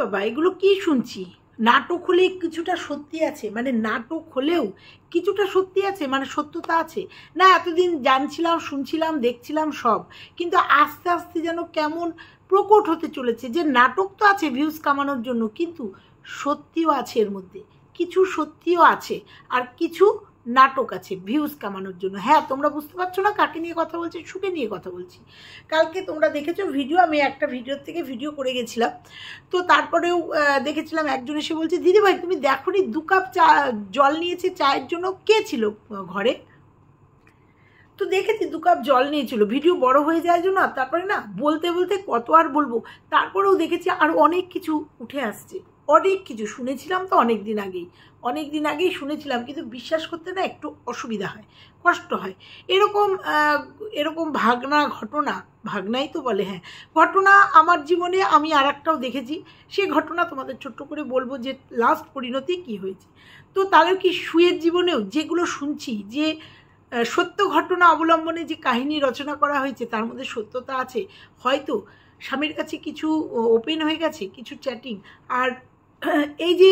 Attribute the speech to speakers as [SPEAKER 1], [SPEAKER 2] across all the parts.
[SPEAKER 1] বাবা এগুলো কি শুনছি? নাটক হলে কিছুটা সত্যি আছে, মানে নাটক হলেও কিছুটা সত্যি আছে, মানে সত্যতা আছে না। এতদিন জানছিলাম, শুনছিলাম, দেখছিলাম সব, কিন্তু আস্তে আস্তে যেন কেমন প্রকট হতে চলেছে যে নাটক তো আছে ভিউজ কামানোর জন্য, কিন্তু সত্যিও আছে এর মধ্যে, কিছু সত্যিও আছে আর কিছু নাটক আছে ভিউজ কামানোর জন্য। হ্যাঁ, তোমরা বুঝতে পারছো না কাকে নিয়ে কথা বলছি? সুখে নিয়ে কথা বলছি। কালকে তোমরা দেখেছো ভিডিও, আমি একটা ভিডিওর থেকে ভিডিও করে গেছিলাম, তো তারপরেও দেখেছিলাম একজন এসে বলছে, দিদিভাই তুমি দেখো নি 2 কাপ চা জল নিয়েছে চায়ের জন্য, কে ছিল ঘরে? তো দেখেছি 2 কাপ জল নিয়েছিল, ভিডিও বড় হয়ে যায় জন্য তারপরে না বলতে বলতে কত আর বলবো। তারপরেও দেখেছি আর অনেক কিছু উঠে আসছে, অনেক কিছু শুনেছিলাম তো অনেক দিন আগেই শুনেছিলাম, কিন্তু বিশ্বাস করতে না একটু অসুবিধা হয়, কষ্ট হয়। এরকম ভাগনাই তো বলে, হ্যাঁ, ঘটনা আমার জীবনে আমি আর একটাও দেখেছি। সেই ঘটনা তোমাদের ছোট্ট করে বলবো যে লাস্ট পরিণতি কি হয়েছে। তো তাহলে কি সুয়ের জীবনেও যেগুলো শুনছি, যে সত্য ঘটনা অবলম্বনে যে কাহিনী রচনা করা হয়েছে তার মধ্যে সত্যতা আছে। হয়তো স্বামীর কাছে কিছু ওপেন হয়ে গেছে, কিছু চ্যাটিং। আর এই যে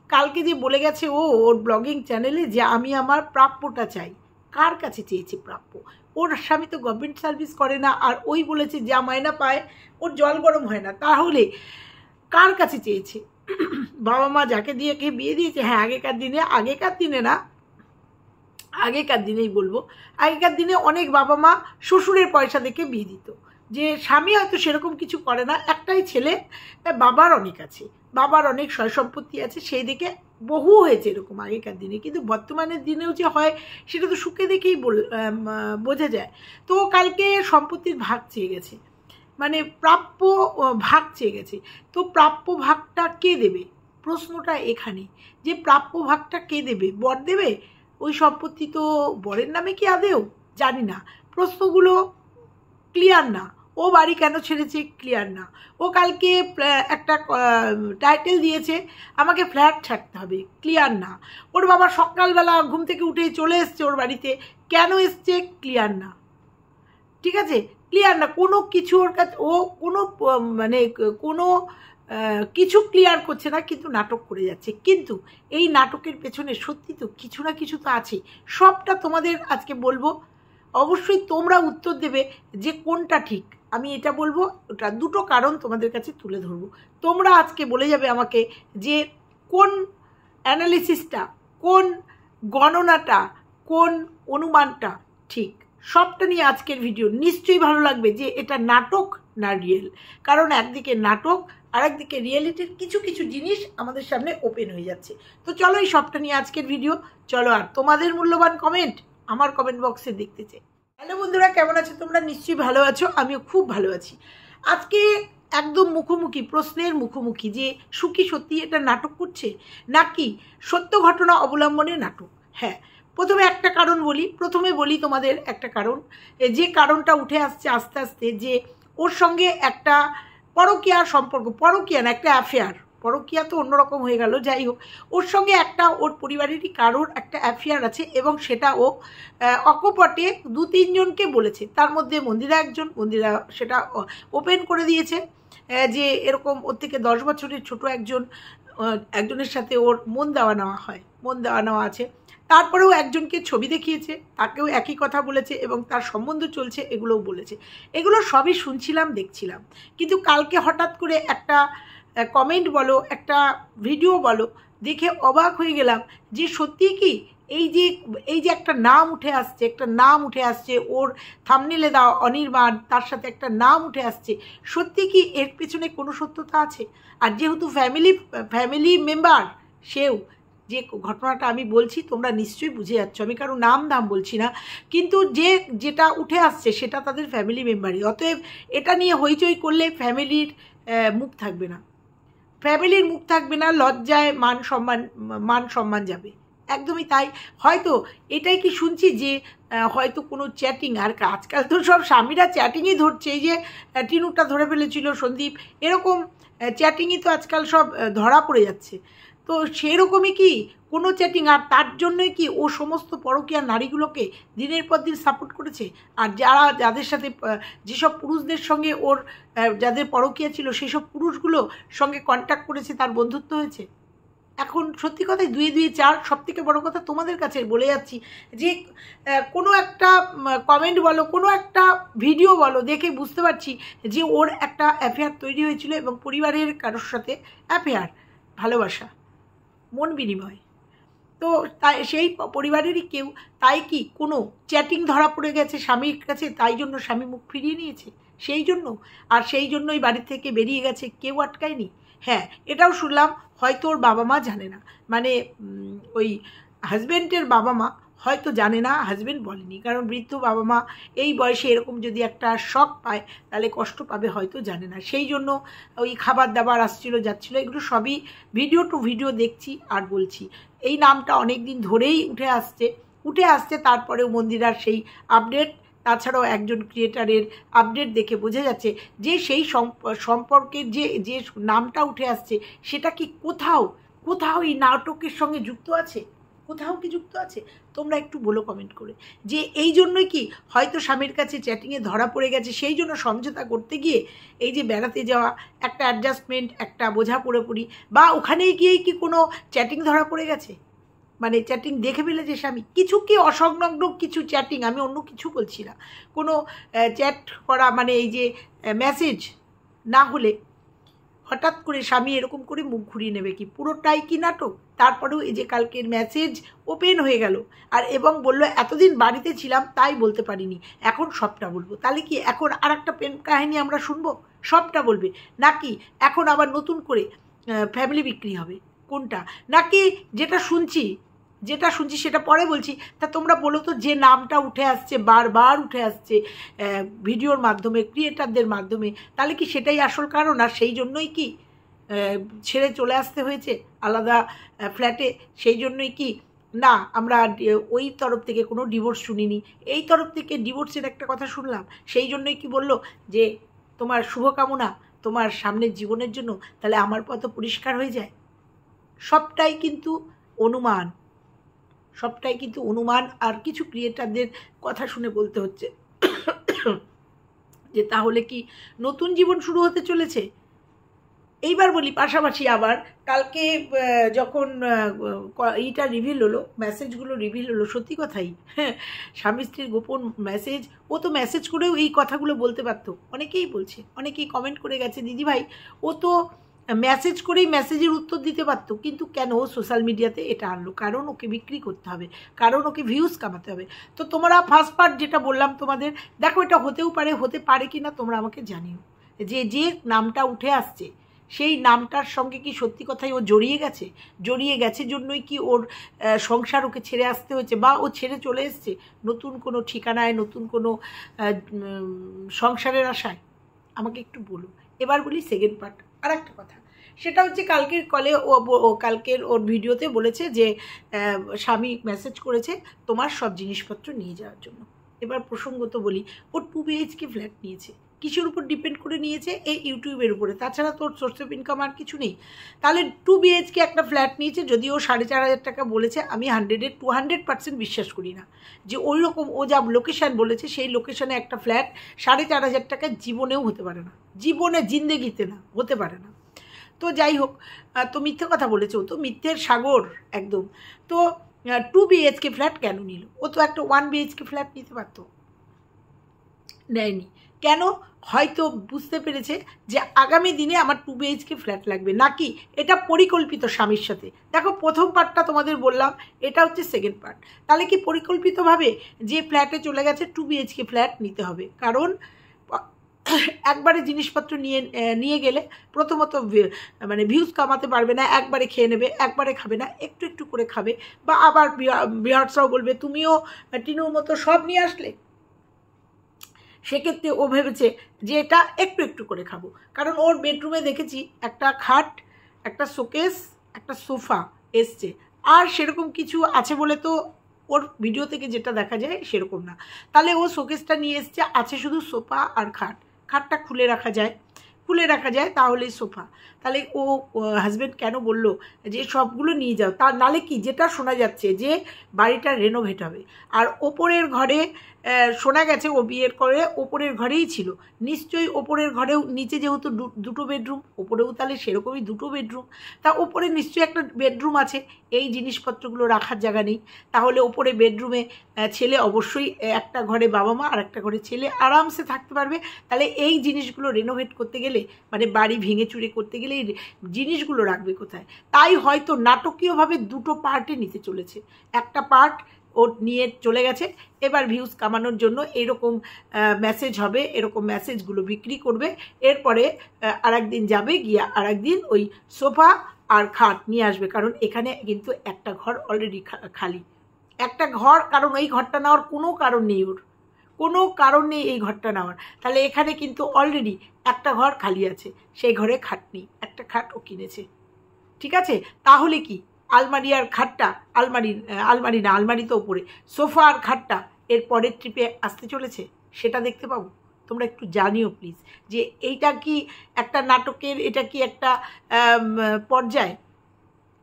[SPEAKER 1] কালকে যে বলে গেছে ওর ব্লগিং চ্যানেলে যে আমি আমার প্রাপ্যটা চাই, কার কাছে চেয়েছে প্রাপ্য? ওর স্বামী তো গভর্নমেন্ট সার্ভিস করে না, আর ওই বলেছে যা মায়না পায় ওর জল গরম হয় না, তাহলে কার কাছে চেয়েছে? বাবা মা যাকে দিয়ে কে বিয়ে দিয়েছে, হ্যাঁ আগেকার দিনেই বলবো, আগেকার দিনে অনেক বাবা মা শ্বশুরের পয়সা দেখে বিয়ে দিত, যে স্বামী হয়তো সেরকম কিছু করে না, একটাই ছেলে, বাবার অনেক আছে, বাবার অনেক সয় সম্পত্তি আছে, সেই দিকে বহু হয়েছে এরকম আগেকার দিনে। কিন্তু বর্তমানের দিনেও যে হয় সেটা তো সুখে দেখেই বোঝা যায়। তো কালকে সম্পত্তির ভাগ চেয়ে গেছে, মানে প্রাপ্য ভাগ চেয়ে গেছে। তো প্রাপ্য ভাগটা কে দেবে? প্রশ্নটা এখানে, যে প্রাপ্য ভাগটা কে দেবে? বর দেবে? ওই সম্পত্তি তো বরের নামে কি আদেও? জানি না, প্রশ্নগুলো ক্লিয়ার না। ও বাড়ি কেন ছেড়েছে ক্লিয়ার না। ও কালকে একটা টাইটেল দিয়েছে আমাকে ফ্ল্যাট ছাড়তে হবে, ক্লিয়ার না। ওর বাবা সকালবেলা ঘুম থেকে উঠে চলে এসছে ওর বাড়িতে, কেন এসছে ক্লিয়ার না। ঠিক আছে, ক্লিয়ার না কোনো কিছু ওর কাছে, ও কোনো মানে কোনো কিছু ক্লিয়ার করছে না, কিন্তু নাটক করে যাচ্ছে। কিন্তু এই নাটকের পেছনে সত্যি তো কিছু না কিছু তো আছে, সবটা তোমাদের আজকে বলবো। অবশ্যই তোমরা উত্তর দেবে যে কোনটা ঠিক। আমি এটা বলবো, ওটা দুটো কারণ তোমাদের কাছে তুলে ধরবো। তোমরা আজকে বলে যাবে আমাকে যে কোন অ্যানালিসিসটা, কোন গণনাটা, কোন অনুমানটা ঠিক। সবটা নিয়ে আজকের ভিডিও। নিশ্চয়ই ভালো লাগবে যে এটা নাটক না রিয়েল, কারণ একদিকে নাটক আর একদিকে রিয়েলিটির কিছু কিছু জিনিস আমাদের সামনে ওপেন হয়ে যাচ্ছে। তো চলো এই সবটা নিয়ে আজকের ভিডিও। চলো, আর তোমাদের মূল্যবান কমেন্ট আমার কমেন্ট বক্সে দেখতে চাই। হ্যালো বন্ধুরা, কেমন আছো তোমরা? নিশ্চয়ই ভালো আছো, আমিও খুব ভালো আছি। আজকে একদম মুখোমুখি, প্রশ্নের মুখোমুখি যে সুখী সত্যি এটা নাটক করছে নাকি সত্য ঘটনা অবলম্বনে নাটক। হ্যাঁ, প্রথমে বলি তোমাদের একটা কারণ, যে কারণটা উঠে আসছে আস্তে আস্তে, যে ওর সঙ্গে একটা পরকীয়ার সম্পর্ক, পরকীয়া না, একটা অ্যাফেয়ার, পরকীয়া তো অন্যরকম হয়ে গেল, যাই হোক, ওর সঙ্গে একটা ওর পরিবারেরই কারোর একটা অ্যাফেয়ার আছে, এবং সেটা ও অকপটে 2-3 জনকে বলেছে, তার মধ্যে মন্দিরা মন্দিরা সেটা ওপেন করে দিয়েছে যে এরকম ওর থেকে 10 বছরের ছোট একজনের সাথে ওর মন দেওয়া নেওয়া আছে। তারপরেও একজনকে ছবি দেখিয়েছে, তাকেও একই কথা বলেছে, এবং তার সম্বন্ধ চলছে, এগুলোও বলেছে। এগুলো সবই শুনছিলাম, দেখছিলাম। কিন্তু কালকে হঠাৎ করে একটা কমেন্ট বলো, একটা ভিডিও বলো, দেখে অবাক হয়ে গেলাম যে সত্যিই কি এই যে একটা নাম উঠে আসছে ওর থাম্বনেইলে দেওয়া অনির্বাণ, তার সাথে একটা নাম উঠে আসছে, সত্যি কি এর পেছনে কোনো সত্যতা আছে? আর যেহেতু ফ্যামিলি মেম্বার, সেও যে ঘটনাটা আমি বলছি তোমরা নিশ্চয়ই বুঝে যাচ্ছ, আমি কারো নাম বলছি না, কিন্তু যেটা উঠে আসছে সেটা তাদের ফ্যামিলি মেম্বারই। অতএব এটা নিয়ে হইচই করলে ফ্যামিলির মুখ থাকবে না, লজ্জায় মান সম্মান যাবে, একদমই তাই। হয়তো এটাই কি শুনছি যে হয়তো কোনো চ্যাটিং, আর আজকাল তো সব স্বামীরা চ্যাটিংই ধরছে, এই যে টিনুটা ধরে ফেলেছিল সন্দীপ, এরকম চ্যাটিংই তো আজকাল সব ধরা পড়ে যাচ্ছে। তো সেরকমই কি কোনো চ্যাটিং, আর তার জন্যই কি ও সমস্ত পরকীয়া নারীগুলোকে দিনের পর দিন সাপোর্ট করেছে। আর যাদের সাথে যেসব পুরুষদের সঙ্গে ওর যাদের পরকীয়া ছিল সেসব পুরুষগুলো সঙ্গে কন্ট্যাক্ট করেছে, তার বন্ধুত্ব হয়েছে। এখন সত্যি কথাই 2 2 4, সব থেকে বড়ো কথা তোমাদের কাছে বলে যাচ্ছি যে কোনো একটা কমেন্ট বলো, কোনো একটা ভিডিও বলো, দেখে বুঝতে পারছি যে ওর একটা অ্যাফেয়ার তৈরি হয়েছিল এবং পরিবারের কারোর সাথে অ্যাফেয়ার, ভালোবাসা, মন বিনিময়। তো তাই সেই পরিবারেরই কেউ, তাই কি কোনো চ্যাটিং ধরা পড়ে গেছে স্বামীর কাছে, তাই জন্য স্বামী মুখ ফিরিয়ে নিয়েছে সেই জন্য, আর সেই জন্যই বাড়ি থেকে বেরিয়ে গেছে, কেউ আটকায়নি। হ্যাঁ, এটাও শুনলাম হয়তো ওর বাবা মা জানে না, মানে ওই হাজব্যান্ডের বাবা মা হয়তো জানে না, হাজব্যান্ড বলেনি, কারণ বৃদ্ধ বাবা মা এই বয়সে এরকম যদি একটা শক পায় তাহলে কষ্ট পাবে, হয়তো জানে না, সেই জন্য ওই খাবার দাবার আসছিলো যাচ্ছিলো, এগুলো সবই ভিডিও টু ভিডিও দেখছি আর বলছি। এই নামটা অনেক দিন ধরেই উঠে আসছে, তারপরেও মন্দিরার সেই আপডেট, তাছাড়াও একজন ক্রিয়েটারের আপডেট দেখে বোঝা যাচ্ছে যে সেই সম্পর্কের যে নামটা উঠে আসছে সেটা কি কোথাও এই নাটকের সঙ্গে যুক্ত আছে, কোথাও কি যুক্ত আছে? তোমরা একটু বলো কমেন্ট করে, যে এই জন্যই কি হয়তো স্বামীর কাছে চ্যাটিংয়ে ধরা পড়ে গেছে, সেই জন্য সমঝোতা করতে গিয়ে এই যে বেড়াতে যাওয়া, একটা অ্যাডজাস্টমেন্ট, একটা বোঝা পড়ি, বা ওখানেই গিয়েই কি কোনো চ্যাটিং ধরা পড়ে গেছে, মানে চ্যাটিং দেখে ফেলেছে স্বামী, কিছু কি অসংলগ্ন কিছু চ্যাটিং, আমি অন্য কিছু বলছি না, কোনো চ্যাট করা, মানে এই যে মেসেজ না হলে হঠাৎ করে স্বামী এরকম করে মুখ ঘুরিয়ে নেবে কি? পুরোটাই কি নাটক? তারপরেও এই যে কালকের মেসেজ ওপেন হয়ে গেল, আর এবং বলল এতদিন বাড়িতে ছিলাম তাই বলতে পারিনি, এখন সবটা বলবো। তাহলে কি এখন আর একটা প্রেম কাহিনী আমরা শুনবো? সবটা বলবে নাকি এখন আবার নতুন করে ফ্যামিলি বিক্রি হবে? কোনটা? নাকি যেটা শুনছি সেটা পরে বলছি। তা তোমরা বলো তো, যে নামটা উঠে আসছে, বারবার উঠে আসছে ভিডিওর মাধ্যমে, ক্রিয়েটারদের মাধ্যমে, তাহলে কি সেটাই আসল কারণ? আর সেই জন্যই কি ছেড়ে চলে আসতে হয়েছে আলাদা ফ্ল্যাটে? সেই জন্যই কি না আমরা ওই তরফ থেকে কোনো ডিভোর্স শুনিনি, এই তরফ থেকে ডিভোর্সের একটা কথা শুনলাম, সেই জন্যই কি বললো যে তোমার শুভকামনা তোমার সামনের জীবনের জন্য? তাহলে আমার পথ পরিষ্কার হয়ে যায়। সবটাই কিন্তু অনুমান, আর কিছু ক্রিয়েটারদের কথা শুনে বলতে হচ্ছে যে তাহলে কি নতুন জীবন শুরু হতে চলেছে? এইবার বলি পাশাপাশি আবার কালকে যখন এইটা রিভিল হলো, মেসেজগুলো রিভিল হলো, সত্যি কথাই হ্যাঁ, স্বামী স্ত্রীর গোপন মেসেজ, ও তো মেসেজ করেও এই কথাগুলো বলতে পারতো, অনেকেই বলছে, অনেকেই কমেন্ট করে গেছে দিদিভাই ও তো মেসেজ করেই মেসেজের উত্তর দিতে পারতো, কিন্তু কেন ও সোশ্যাল মিডিয়াতে এটা আনলো? কারণ ওকে বিক্রি করতে হবে, কারণ ওকে ভিউজ কামাতে হবে। তো তোমরা ফার্স্ট পার্ট যেটা বললাম তোমাদের, দেখো এটা হতে পারে কি না তোমরা আমাকে জানিও, যে নামটা উঠে আসছে সেই নামটার সঙ্গে কি সত্যি কথাই ও জড়িয়ে গেছে জন্যই কি ওর সংসার ওকে ছেড়ে আসতে হয়েছে, বা ও ছেড়ে চলে এসছে নতুন কোনো ঠিকানায়, নতুন কোনো সংসারের আশায়? আমাকে একটু বলো। এবার বলি সেকেন্ড পার্ট, আর একটা কথা, সেটা হচ্ছে কালকের কলে কালকের ওর ভিডিওতে বলেছে যে স্বামী মেসেজ করেছে তোমার সব জিনিসপত্র নিয়ে যাওয়ার জন্য। এবার প্রসঙ্গত বলি, ও 2 BHK ফ্ল্যাট নিয়েছে, কিসের উপর ডিপেন্ড করে নিয়েছে? এই ইউটিউবের উপরে, তাছাড়া তোর সোর্স অফ ইনকাম আর কিছু নেই। তাহলে 2 BHK একটা ফ্ল্যাট নিয়েছে, যদিও 4,500 টাকা বলেছে, আমি 200% বিশ্বাস করি না যে ওই রকম ও যা লোকেশান বলেছে সেই লোকেশানে একটা ফ্ল্যাট 4,500 টাকা জীবনেও হতে পারে না, জিন্দেগিতে না, হতে পারে না। তো যাই হোক, তো মিথ্যে কথা বলেছে, ও তো মিথ্যের সাগর একদম। তো 2 BHK ফ্ল্যাট কেন নিল? ও তো একটা 1 BHK ফ্ল্যাট নিতে পারতো, নেয়নি কেন? হয়তো বুঝতে পেরেছে যে আগামী দিনে আমার 2 BHK ফ্ল্যাট লাগবে, নাকি এটা পরিকল্পিত স্বামীর সাথে? দেখো প্রথম পার্টটা তোমাদের বললাম, এটা হচ্ছে সেকেন্ড পার্ট। তাহলে কি পরিকল্পিতভাবে যে ফ্ল্যাটে চলে গেছে 2 BHK ফ্ল্যাট নিতে হবে? কারণ একবারে জিনিসপত্র নিয়ে গেলে প্রথমত মানে ভিউজ কামাতে পারবে না, একবারে খেয়ে নেবে, একবারে খাবে না, একটু একটু করে খাবে, বা আবার ভিউয়ার্সরাও বলবে তুমিও টিনুর মতো সব নিয়ে আসলে। সেক্ষেত্রে ও ভেবেছে যে এটা একটু একটু করে খাবো, কারণ ওর বেডরুমে দেখেছি একটা খাট, একটা শোকেস, একটা সোফা এসছে, আর সেরকম কিছু আছে বলে তো ওর ভিডিও থেকে যেটা দেখা যায় সেরকম না। তাহলে ও শোকেসটা নিয়ে এসছে, আছে শুধু সোফা আর খাটটা খুলে রাখা যায়, খুলে রাখা যায় তাহলেই সোফা। তাহলে ও হাজব্যান্ড কেন বললো যে সবগুলো নিয়ে যাও? তার নালে কি, যেটা শোনা যাচ্ছে যে বাড়িটা রেনোভেট হবে, আর ওপরের ঘরে শোনা গেছে ও বিয়ের করে ওপরের ঘরেই ছিল, নিশ্চয়ই ওপরের ঘরেও, নিচে যেহেতু দুটো বেডরুম, ওপরেও তাহলে সেরকমই দুটো বেডরুম, তা ওপরে নিশ্চয়ই একটা বেডরুম আছে, এই জিনিসপত্রগুলো রাখার জায়গা নেই, তাহলে ওপরে বেডরুমে ছেলে অবশ্যই একটা ঘরে বাবা মা আর একটা ঘরে ছেলে আরামসে থাকতে পারবে। তাহলে এই জিনিসগুলো রেনোভেট করতে গেলে, মানে বাড়ি ভেঙে চুরে করতে গেলে এই জিনিসগুলো রাখবে কোথায়? তাই হয়তো নাটকীয়ভাবে দুটো পার্টে নিতে চলেছে, একটা পার্ট ও নিয়ে চলে গেছে, এবার ভিউজ কামানোর জন্য এরকম মেসেজ হবে, এরকম মেসেজগুলো বিক্রি করবে, এরপরে আরেকদিন যাবে, গিয়ে আরেকদিন ওই সোফা আর খাট নিয়ে আসবে, কারণ এখানে কিন্তু একটা ঘর অলরেডি খালি, একটা ঘর, কারণ এই ঘরটা নেওয়ার কোনো কারণ নেই, ওর কোনো কারণ নেই এই ঘরটা নেওয়ার। তাহলে এখানে কিন্তু অলরেডি একটা ঘর খালি আছে, সেই ঘরে খাট নেই, একটা খাট ও কিনেছে, ঠিক আছে? তাহলে কি আলমারি আর খাটটা, আলমারি না, আলমারি তো ওপরে, সোফা আর খাটটা এর পরের ট্রিপে আসতে চলেছে, সেটা দেখতে পাবো। তোমরা একটু জানিও প্লিজ যে এইটা কি একটা নাটকের, এটা কি একটা পর্যায়,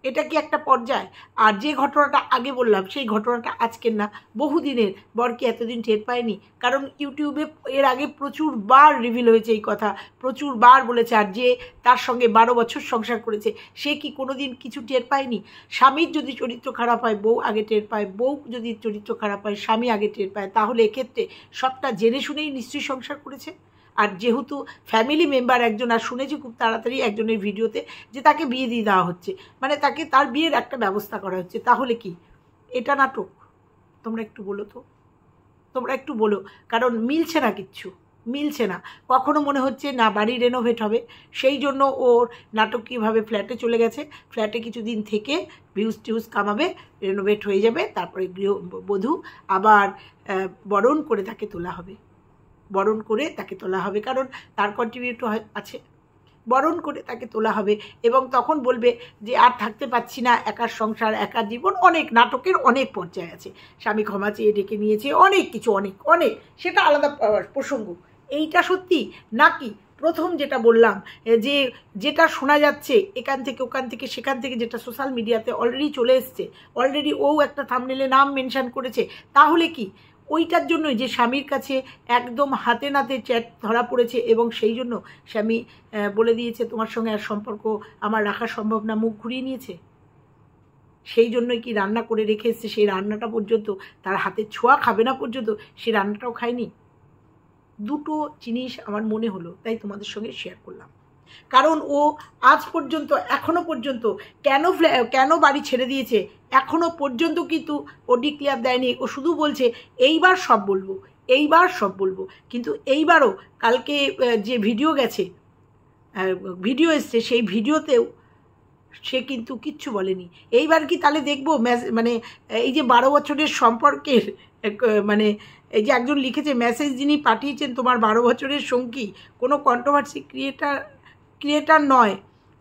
[SPEAKER 1] এটা কি একটা পর্যায়? আর যে ঘটনাটা আগে বললাম সেই ঘটনাটা আজকের না, বহুদিনের। বর কি এতদিন টের পায়নি? কারণ ইউটিউবে এর আগে প্রচুরবার রিভিল হয়েছে এই কথা, প্রচুরবার বলেছে। আর যে তার সঙ্গে 12 বছর সংসার করেছে সে কি কোনোদিন কিছু টের পায়নি? স্বামীর যদি চরিত্র খারাপ হয় বউ আগে টের পায়, বউ যদি চরিত্র খারাপ হয় স্বামী আগে টের পায়, তাহলে এক্ষেত্রে সবটা জেনে শুনেই নিশ্চয়ই সংসার করেছে। আর যেহেতু ফ্যামিলি মেম্বার একজন, আর শুনেছি খুব তাড়াতাড়ি একজনের ভিডিওতে যে তাকে বিয়ে দিয়ে দেওয়া হচ্ছে, মানে তাকে তার বিয়ের একটা ব্যবস্থা করা হচ্ছে, তাহলে কি এটা নাটক? তোমরা একটু বলো তো, তোমরা একটু বলো, কারণ মিলছে না, কিচ্ছু মিলছে না। কখনো মনে হচ্ছে না বাড়ি রেনোভেট হবে, সেই জন্য ওর নাটকীয়ভাবে ফ্ল্যাটে চলে গেছে, ফ্ল্যাটে কিছুদিন থেকে ভিউজ টিউজ কামাবে, রেনোভেট হয়ে যাবে, তারপরে গৃহবধূ আবার বরণ করে তাকে তোলা হবে, বরণ করে তাকে তোলা হবে, কারণ তার কন্ট্রিবিউট আছে, বরণ করে তাকে তোলা হবে, এবং তখন বলবে যে আর থাকতে পারছি না, একার সংসার একার জীবন, অনেক নাটকের অনেক পর্যায়ে আছে, স্বামী ক্ষমা চেয়ে ডেকে নিয়েছে, অনেক কিছু, অনেক অনেক, সেটা আলাদা প্রসঙ্গ। এইটা সত্যি নাকি প্রথম যেটা বললাম, যে যেটা শোনা যাচ্ছে এখান থেকে ওখান থেকে সেখান থেকে, যেটা সোশ্যাল মিডিয়াতে অলরেডি চলে এসছে, অলরেডি ও একটা থাম্বনেলে নাম মেনশন করেছে, তাহলে কি ওইটার জন্যই যে স্বামীর কাছে একদম হাতে নাতে চ্যাট ধরা পড়েছে, এবং সেই জন্য স্বামী বলে দিয়েছে তোমার সঙ্গে আর সম্পর্ক আমার রাখা সম্ভব না, মুখ ঘুরিয়ে নিয়েছে, সেই জন্যই কি রান্না করে রেখে এসছে, সেই রান্নাটা পর্যন্ত তার হাতের ছোঁয়া খাবে না পর্যন্ত, সেই রান্নাটাও খায়নি। দুটো জিনিস আমার মনে হলো, তাই তোমাদের সঙ্গে শেয়ার করলাম। কারণ ও আজ পর্যন্ত, এখনো পর্যন্ত কেন বাড়ি ছেড়ে দিয়েছে এখনো পর্যন্ত কিন্তু ও ডিক্লেয়ার দেয়নি। ও শুধু বলছে এইবার সব বলবো, এইবার সব বলবো, কিন্তু এইবারও কালকে যে ভিডিও এসছে সেই ভিডিওতেও সে কিন্তু কিচ্ছু বলেনি। এইবার কি তাহলে দেখবো মানে এই যে 12 বছরের সম্পর্কের, মানে এই যে একজন লিখেছে মেসেজ যিনি পাঠিয়েছেন, তোমার 12 বছরের সঙ্গী কোনো কন্ট্রোভার্সি ক্রিয়েটার নয়,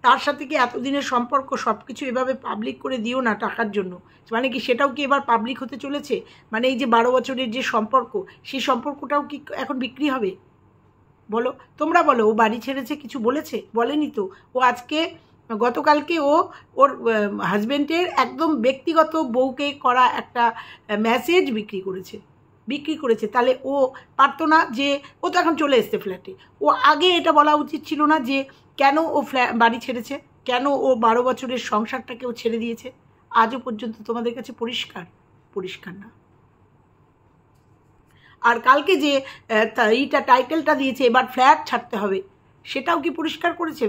[SPEAKER 1] তার সাথে কি এতদিনের সম্পর্ক সব কিছু এভাবে পাবলিক করে দিও না টাকার জন্য। মানে কি সেটাও কি এবার পাবলিক হতে চলেছে? মানে এই যে 12 বছরের যে সম্পর্ক, সেই সম্পর্কটাও কি এখন বিক্রি হবে? বলো, তোমরা বলো। ও বাড়ি ছেড়েছে কিছু বলেছে? বলেনি তো। ও আজকে গতকালকে ওর হাজব্যান্ডের একদম ব্যক্তিগত বউকে করা একটা মেসেজ বিক্রি করেছে। তাহলে ও পারতো না যে, ও তো এখন চলে এসছে ফ্ল্যাটে, ও আগে এটা বলা উচিত ছিল না যে কেন ও বাড়ি ছেড়েছে, কেন ও 12 বছরের সংসারটাকে ও ছেড়ে দিয়েছে? আজও পর্যন্ত তোমাদের কাছে পরিষ্কার না। আর কালকে যে টাইটেলটা দিয়েছে এবার ফ্ল্যাট ছাড়তে হবে, সেটাও কি পরিষ্কার করেছে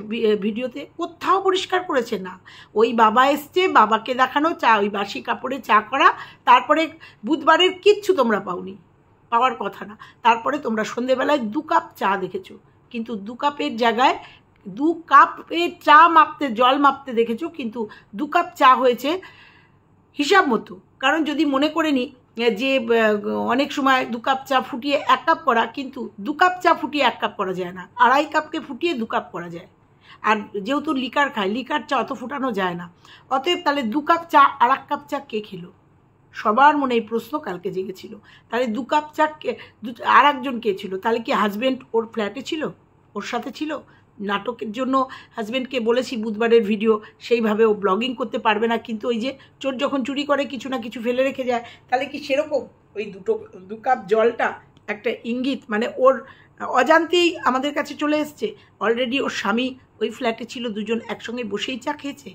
[SPEAKER 1] ভিডিওতে? কোথাও পরিষ্কার করেছে না। ওই বাবা এসছে, বাবাকে দেখানো চা, ওই বাসি কাপড়ে চা করা, তারপরে বুধবারের কিচ্ছু তোমরা পাওনি, পাওয়ার কথা না। তারপরে তোমরা সন্ধেবেলায় 2 কাপ চা দেখেছো, কিন্তু 2 কাপের জায়গায় 2 কাপের চা মাপতে, জল মাপতে দেখেছো, কিন্তু 2 কাপ চা হয়েছে হিসাব মতো। কারণ যদি মনে করে নিই যে অনেক সময় 2 কাপ চা ফুটিয়ে 1 কাপ করা, কিন্তু 2 কাপ চা ফুটিয়ে 1 কাপ করা যায় না, 2.5 কাপকে ফুটিয়ে 2 কাপ করা যায়। আর যেহেতু লিকার খায়, লিকার চা অত ফুটানো যায় না, অতএব তাহলে 2 কাপ চা আর 1 কাপ চা কে খেলো? সবার মনে এই প্রশ্ন কালকে জেগেছিল। তাহলে 2 কাপ চা আর একজন কে ছিল? তাহলে কি হাজব্যান্ড ওর ফ্ল্যাটে ছিল, ওর সাথে ছিল? নাটকের জন্য হাজব্যান্ডকে বলেছি বুধবারের ভিডিও, সেইভাবে ও ব্লগিং করতে পারবে না, কিন্তু ওই যে চোর যখন চুরি করে কিছু না কিছু ফেলে রেখে যায়, তাহলে কি সেরকম ওই 2 কাপ জলটা একটা ইঙ্গিত, মানে ওর অজান্তেই আমাদের কাছে চলে এসছে। অলরেডি ওর স্বামী ওই ফ্ল্যাটে ছিল, দুজন একসঙ্গে বসেই চা খেয়েছে।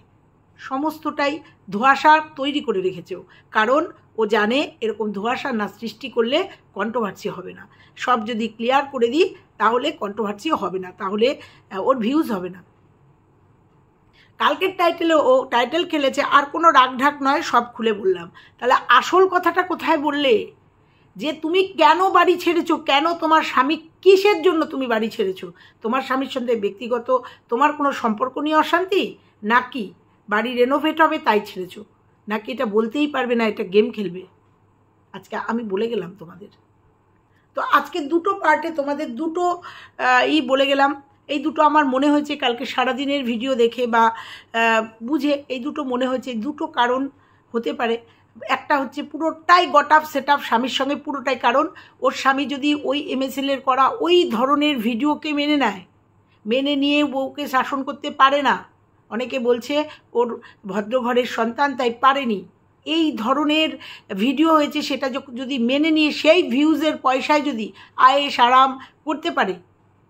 [SPEAKER 1] সমস্তটাই ধোঁয়াশা তৈরি করে রেখেছে ও, কারণ ও জানে এরকম ধোঁয়াশা না সৃষ্টি করলে কন্ট্রোভার্সি হবে না। সব যদি ক্লিয়ার করে দিই তাহলে কন্ট্রোভার্সিও হবে না, তাহলে ওর ভিউজ হবে না। কালকের টাইটেলে ও টাইটেল খেলেছে, আর কোনো রাগঢাক নয়, সব খুলে বললাম। তাহলে আসল কথাটা কোথায় বললে? যে তুমি কেন বাড়ি ছেড়েছো, কেন তোমার স্বামী, কিসের জন্য তুমি বাড়ি ছেড়েছো? তোমার স্বামীর সঙ্গে ব্যক্তিগত তোমার কোনো সম্পর্ক নিয়ে অশান্তি, নাকি বাড়ি রেনোভেট হবে তাই ছেড়েছো, নাকি এটা বলতেই পারবে না, এটা গেম খেলবে? আজকে আমি বলে গেলাম তোমাদের। তো আজকে দুটো পার্টে তোমাদের দুটো বলে গেলাম। এই দুটো আমার মনে হয়েছে কালকে সারাদিনের ভিডিও দেখে বা বুঝে এই দুটো মনে হয়েছে, দুটো কারণ হতে পারে। একটা হচ্ছে পুরোটাই গট আপ সেট আপ স্বামীর সঙ্গে, পুরোটাই কারণ ওর স্বামী যদি ওই MSL-এর করা ওই ধরনের ভিডিওকে মেনে নেয়, মেনে নিয়ে বউকে শাসন করতে পারে না। অনেকে বলছে ওর ভদ্রঘরের সন্তান তাই পারেনি, এই ধরনের ভিডিও হয়েছে, সেটা যদি মেনে নিয়ে সেই ভিউজের পয়সায় যদি আয়েশ আরাম করতে পারে,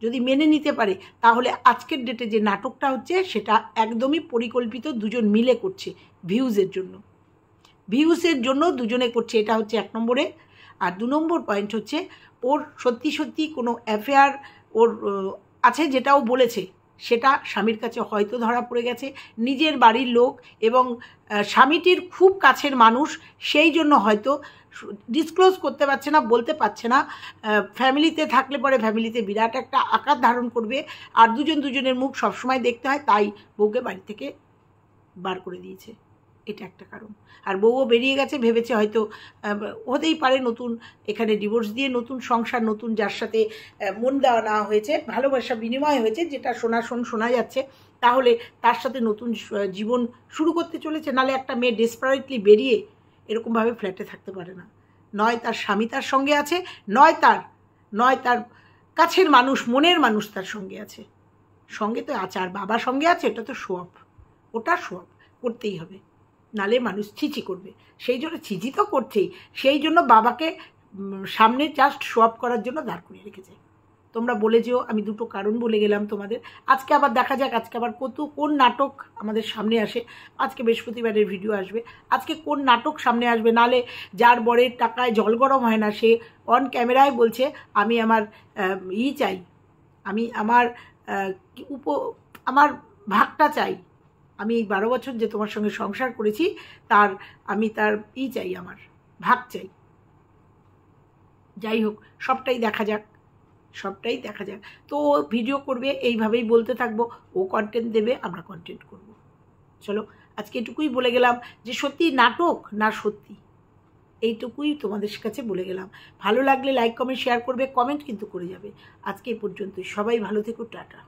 [SPEAKER 1] যদি মেনে নিতে পারে, তাহলে আজকের ডেটে যে নাটকটা হচ্ছে সেটা একদমই পরিকল্পিত, দুজন মিলে করছে ভিউজের জন্য, ভিউজের জন্য দুজনে করছে। এটা হচ্ছে 1 নম্বরে। আর 2 নম্বর পয়েন্ট হচ্ছে ওর সত্যি সত্যি কোনো অ্যাফেয়ার ওর আছে, যেটাও বলেছে সেটা স্বামীর কাছে হয়তো ধরা পড়ে গেছে, নিজের বাড়ির লোক এবং স্বামীটির খুব কাছের মানুষ, সেই জন্য হয়তো ডিসক্লোজ করতে পারছে না, বলতে পারছে না। ফ্যামিলিতে থাকলে পরে ফ্যামিলিতে বিরাট একটা আকার ধারণ করবে, আর দুজনের মুখ সবসময় দেখতে হয়, তাই বউকে বাড়ি থেকে বার করে দিয়েছে। এটা একটা কারণ। আর বউও বেরিয়ে গেছে, ভেবেছে হয়তো হতেই পারে নতুন এখানে ডিভোর্স দিয়ে নতুন সংসার, নতুন যার সাথে মন দেওয়া না হয়েছে, ভালোবাসা বিনিময় হয়েছে, যেটা শোনা যাচ্ছে, তাহলে তার সাথে নতুন জীবন শুরু করতে চলেছে। নালে একটা মেয়ে ডেসপারেটলি বেরিয়ে এরকমভাবে ফ্ল্যাটে থাকতে পারে না। নয় তার স্বামী তার সঙ্গে আছে, নয় তার কাছের মানুষ, মনের মানুষ তার সঙ্গে আছে, সঙ্গে তো আছে, আর বাবা সঙ্গে আছে, এটা তো শো অফ, ওটা শো অফ করতেই হবে, নালে মানুষ ছিচি করবে। সেই জন্য ছিচি তো করছেই, সেই জন্য বাবাকে সামনে জাস্ট শো অফ করার জন্য দাঁড় করিয়ে রেখেছে। তোমরা বলে যেও, আমি দুটো কারণ বলে গেলাম তোমাদের। আজকে আবার দেখা যাক আজকে আবার কোন নাটক আমাদের সামনে আসে। আজকে বৃহস্পতিবারের ভিডিও আসবে, আজকে কোন নাটক সামনে আসবে। নালে যার বরের টাকায় জল গরম হয় না, সে অন ক্যামেরায় বলছে আমি আমার চাই, আমি আমার ভাগটা চাই, আমি এই 12 বছর যে তোমার সঙ্গে সংসার করেছি আমি তার চাই, আমার ভাগ চাই। যাই হোক, সবটাই দেখা যাক। তো ও ভিডিও করবে, এইভাবেই বলতে থাকবো, ও কন্টেন্ট দেবে, আমরা কন্টেন্ট করব। চলো আজকে এটুকুই বলে গেলাম, যে সত্যি নাটক না সত্যি, এইটুকুই তোমাদের কাছে বলে গেলাম। ভালো লাগলে লাইক কমেন্ট শেয়ার করবে, কমেন্ট কিন্তু করে যাবে। আজকে এই পর্যন্তই, সবাই ভালো থেকো, টাটা।